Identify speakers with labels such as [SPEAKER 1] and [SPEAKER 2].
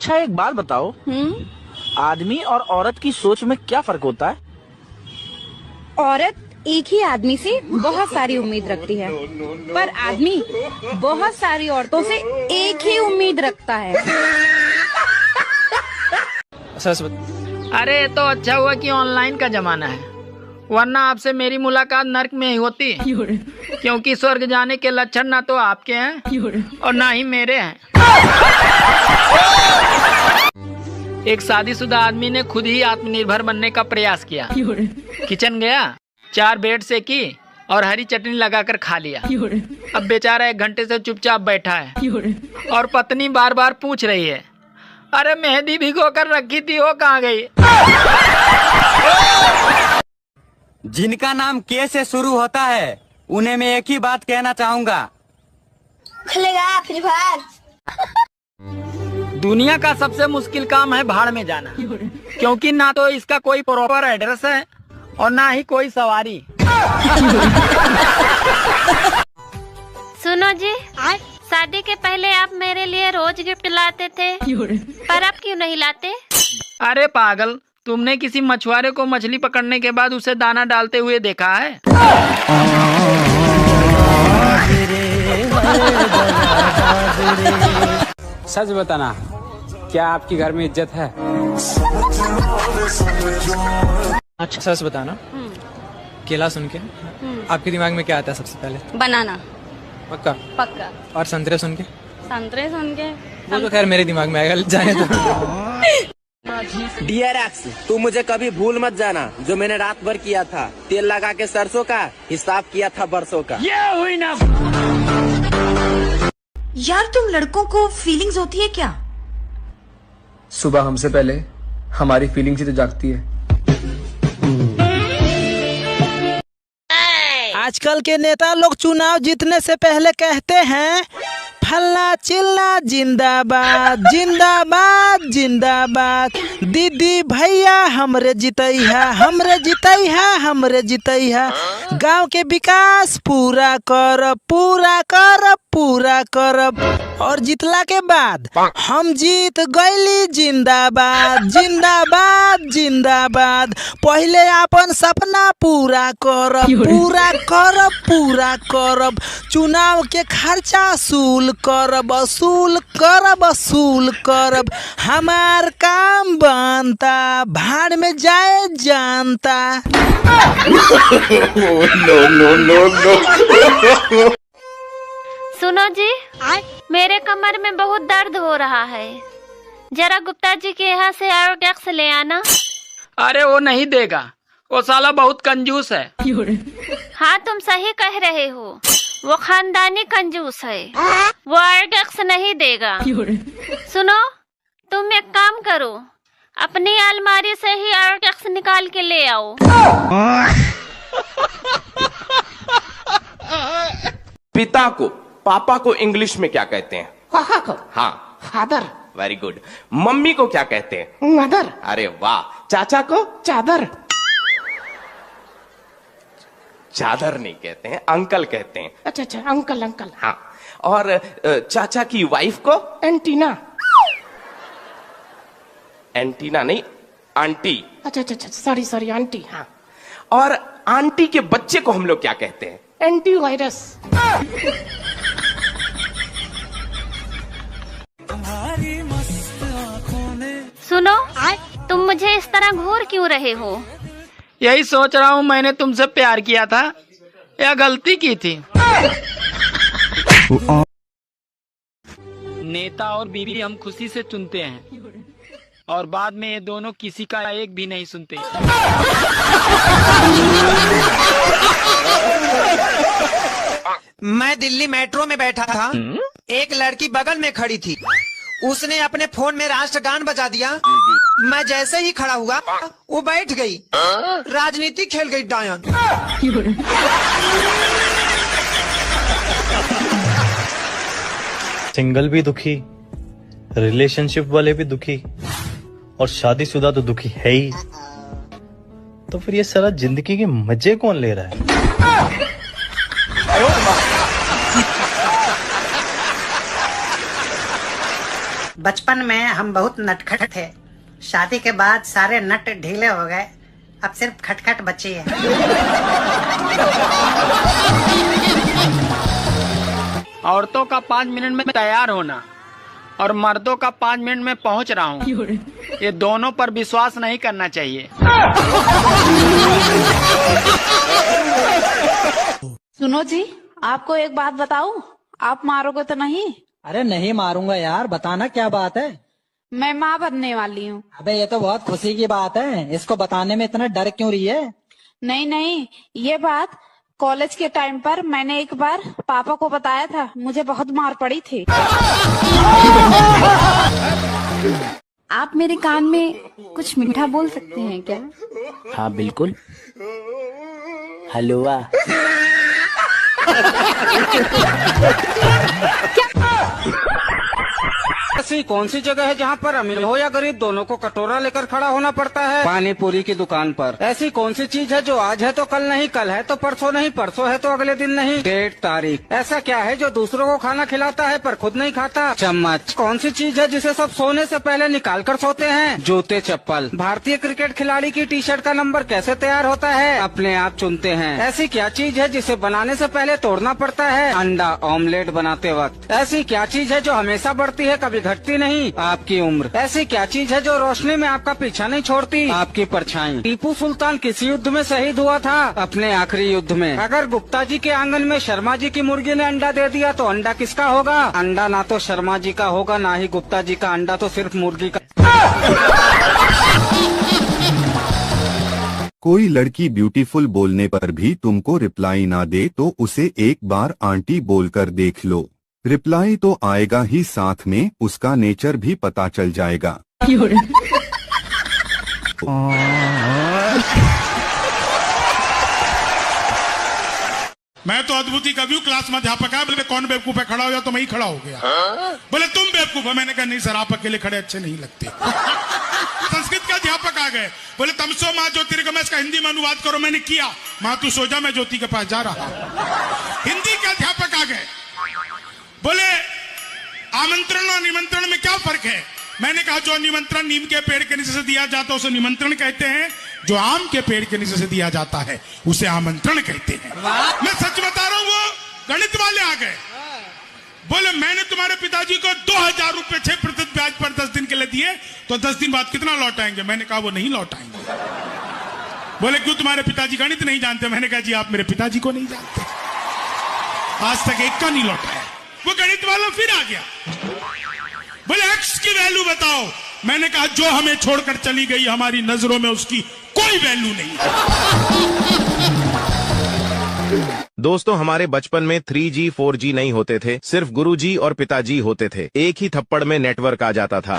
[SPEAKER 1] अच्छा एक बात बताओ, आदमी और औरत की सोच में क्या फर्क होता है?
[SPEAKER 2] औरत एक ही आदमी से बहुत सारी उम्मीद रखती है, पर आदमी बहुत सारी औरतों से एक ही उम्मीद रखता है।
[SPEAKER 3] अरे तो अच्छा हुआ कि ऑनलाइन का जमाना है, वरना आपसे मेरी मुलाकात नर्क में ही होती, क्योंकि स्वर्ग जाने के लक्षण ना तो आपके हैं और ना ही मेरे हैं। एक शादीशुदा आदमी ने खुद ही आत्मनिर्भर बनने का प्रयास किया। किचन गया, 4 ब्रेड सेकी और हरी चटनी लगाकर खा लिया। अब बेचारा 1 घंटे से चुपचाप बैठा है और पत्नी बार बार पूछ रही है, अरे मेहंदी भिगो कर रखी थी, वो कहाँ गई?
[SPEAKER 4] जिनका नाम के से शुरू होता है उन्हें मैं एक ही बात कहना चाहूंगा,
[SPEAKER 5] खुलेगा फ्री फायर।
[SPEAKER 3] दुनिया का सबसे मुश्किल काम है भाड़ में जाना, क्योंकि ना तो इसका कोई प्रॉपर एड्रेस है और ना ही कोई सवारी।
[SPEAKER 6] सुनो जी, शादी के पहले आप मेरे लिए रोज गिफ्ट लाते थे, पर अब क्यों नहीं लाते?
[SPEAKER 3] अरे पागल, तुमने किसी मछुआरे को मछली पकड़ने के बाद उसे दाना डालते हुए देखा है?
[SPEAKER 7] सच बताना, क्या आपकी घर में इज्जत है?
[SPEAKER 8] अच्छा सच बताना, केला सुन के आपके दिमाग में क्या आता है सबसे पहले?
[SPEAKER 2] बनाना।
[SPEAKER 8] पक्का?
[SPEAKER 2] पक्का।
[SPEAKER 8] और संतरे सुन के?
[SPEAKER 2] संतरे सुन के
[SPEAKER 8] वो तो खैर मेरे दिमाग में आएगा, जाने दो।
[SPEAKER 4] डियर एक्स, तू मुझे कभी भूल मत जाना, जो मैंने रात भर किया था तेल लगा के सरसों का, हिसाब किया था बरसों का।
[SPEAKER 3] ये हुई ना।
[SPEAKER 5] यार तुम लड़कों को फीलिंग्स होती है क्या?
[SPEAKER 9] सुबह हमसे पहले हमारी फीलिंग्स ही तो जागती है।
[SPEAKER 10] आजकल के नेता लोग चुनाव जीतने से पहले कहते हैं फल्ला चिल्ला जिंदाबाद जिंदाबाद जिंदाबाद, दीदी भैया हमरे जितैया हमरे जितैया हमरे जितैया, गांव के विकास पूरा करब पूरा करब पूरा करब, और जितला के बाद हम जीत गईली जिंदाबाद जिंदाबाद जिंदाबाद, पहले अपन सपना पूरा करब पूरा करब पूरा करब, चुनाव के खर्चा वसूल करब वसूल करब वसूल करब, हमार काम बनता भाड़ में जाए जानता।
[SPEAKER 6] सुनो जी, मेरे कमर में बहुत दर्द हो रहा है, जरा गुप्ता जी के यहाँ से आयोडेक्स ले आना।
[SPEAKER 3] अरे वो नहीं देगा, वो साला बहुत कंजूस है।
[SPEAKER 6] हाँ तुम सही कह रहे हो, वो खानदानी कंजूस है, वो आयोडेक्स नहीं देगा। सुनो, तुम एक काम करो, अपनी अलमारी से ही आयोडेक्स निकाल के ले आओ।
[SPEAKER 11] पिता को, पापा को इंग्लिश में क्या कहते हैं?
[SPEAKER 5] पापा को?
[SPEAKER 11] हाँ,
[SPEAKER 5] फादर।
[SPEAKER 11] Very good. मम्मी को क्या कहते हैं?
[SPEAKER 5] मदर।
[SPEAKER 11] अरे वाह। चाचा को?
[SPEAKER 5] चादर।
[SPEAKER 11] चादर नहीं कहते हैं, अंकल कहते हैं।
[SPEAKER 5] अच्छा अच्छा, अंकल अंकल।
[SPEAKER 11] हाँ, और चाचा की वाइफ को?
[SPEAKER 5] एंटीना।
[SPEAKER 11] एंटीना नहीं, आंटी।
[SPEAKER 5] अच्छा अच्छा अच्छा, सॉरी सॉरी, आंटी। हाँ।
[SPEAKER 11] और आंटी के बच्चे को हम लोग क्या कहते हैं?
[SPEAKER 5] एंटीवायरस।
[SPEAKER 6] सुनो, तुम मुझे इस तरह घूर क्यों रहे हो?
[SPEAKER 3] यही सोच रहा हूँ, मैंने तुमसे प्यार किया था या गलती की थी? नेता और बीवी हम खुशी से चुनते हैं और बाद में ये दोनों किसी का एक भी नहीं सुनते।
[SPEAKER 10] मैं दिल्ली मेट्रो में बैठा था, एक लड़की बगल में खड़ी थी, उसने अपने फोन में राष्ट्रगान बजा दिया, मैं जैसे ही खड़ा हुआ वो बैठ गई, राजनीति खेल गई डायन।
[SPEAKER 12] सिंगल भी दुखी, रिलेशनशिप वाले भी दुखी और शादीशुदा तो दुखी है ही, तो फिर ये सारा जिंदगी के मजे कौन ले रहा है?
[SPEAKER 13] बचपन में हम बहुत नटखट थे। शादी के बाद सारे नट ढीले हो गए, अब सिर्फ खटखट बची है।
[SPEAKER 3] औरतों का 5 मिनट में तैयार होना और मर्दों का 5 मिनट में पहुंच रहा हूँ, ये दोनों पर विश्वास नहीं करना चाहिए।
[SPEAKER 2] सुनो जी, आपको एक बात बताऊं, आप मारोगे तो नहीं?
[SPEAKER 14] अरे नहीं मारूंगा यार, बताना क्या बात है।
[SPEAKER 2] मैं माँ बनने वाली हूँ।
[SPEAKER 14] अबे ये तो बहुत खुशी की बात है, इसको बताने में इतना डर क्यों रही है?
[SPEAKER 2] नहीं नहीं, ये बात कॉलेज के टाइम पर मैंने एक बार पापा को बताया था, मुझे बहुत मार पड़ी थी। आप मेरे कान में कुछ मीठा बोल सकते हैं क्या?
[SPEAKER 1] हाँ बिल्कुल, हलवा।
[SPEAKER 15] ऐसी कौन सी जगह है जहाँ पर अमीर हो या गरीब दोनों को कटोरा लेकर खड़ा होना पड़ता है? पानी पूरी की दुकान पर। ऐसी कौन सी चीज है जो आज है तो कल नहीं, कल है तो परसों नहीं, परसों है तो अगले दिन नहीं? डेट, तारीख। ऐसा क्या है जो दूसरों को खाना खिलाता है पर खुद नहीं खाता? चम्मच। कौन सी चीज है जिसे सब सोने से पहले निकाल कर सोते हैं? जूते, चप्पल। भारतीय क्रिकेट खिलाड़ी की टी शर्ट का नंबर कैसे तैयार होता है? अपने आप चुनते हैं। ऐसी क्या चीज है जिसे बनाने से पहले तोड़ना पड़ता है? अंडा ऑमलेट बनाते वक्त। ऐसी क्या चीज है जो हमेशा बढ़ती है कभी घटती नहीं? आपकी उम्र। ऐसी क्या चीज है जो रोशनी में आपका पीछा नहीं छोड़ती? आपकी परछाई। टीपू सुल्तान किस युद्ध में शहीद हुआ था? अपने आखिरी युद्ध में। अगर गुप्ता जी के आंगन में शर्मा जी की मुर्गी ने अंडा दे दिया तो अंडा किसका होगा? अंडा ना तो शर्मा जी का होगा ना ही गुप्ता जी का, अंडा तो सिर्फ मुर्गी का।
[SPEAKER 16] कोई लड़की ब्यूटीफुल बोलने पर भी तुमको रिप्लाई ना दे तो उसे एक बार आंटी बोलकर देख लो, रिप्लाई तो आएगा ही, साथ में उसका नेचर भी पता चल जाएगा।
[SPEAKER 17] मैं तो अद्भुत ही कभी हूँ, क्लास में अध्यापक है, बोले कौन बेवकूफ है, खड़ा हो जाओ, तो मैं ही खड़ा हो गया। बोले तुम बेवकूफ है, मैंने कहा नहीं सर, आप अकेले खड़े अच्छे नहीं लगते। संस्कृत के अध्यापक आ गए, बोले तमसो माँ ज्योतिर्गमय, इसका हिंदी में अनुवाद करो। मैंने किया, माँ तू सो जा, मैं ज्योति के पास जा रहा। हिंदी के अध्यापक आ गए, बोले आमंत्रण और निमंत्रण में क्या फर्क है? मैंने कहा जो निमंत्रण नीम के पेड़ के नीचे से दिया जाता है उसे निमंत्रण कहते हैं, जो आम के पेड़ के नीचे से दिया जाता है उसे आमंत्रण कहते हैं। मैं सच बता रहा हूं, वो गणित वाले आ गए, बोले मैंने तुम्हारे पिताजी को 2000 रुपए 6% ब्याज पर 10 दिन के लिए दिए, तो 10 दिन बाद कितना लौटाएंगे? मैंने कहा वो नहीं लौटाएंगे। बोले क्यों, तुम्हारे पिताजी गणित नहीं जानते? मैंने कहा जी आप मेरे पिताजी को नहीं जानते, आज तक एक का नहीं लौटाया। वो गणित वाला फिर आ गया, बोले एक्स की वैल्यू बताओ। मैंने कहा जो हमें छोड़कर चली गई हमारी नजरों में उसकी कोई वैल्यू नहीं।
[SPEAKER 18] दोस्तों हमारे बचपन में 3G 4G नहीं होते थे, सिर्फ गुरुजी और पिताजी होते थे। एक ही थप्पड़ में नेटवर्क आ जाता था।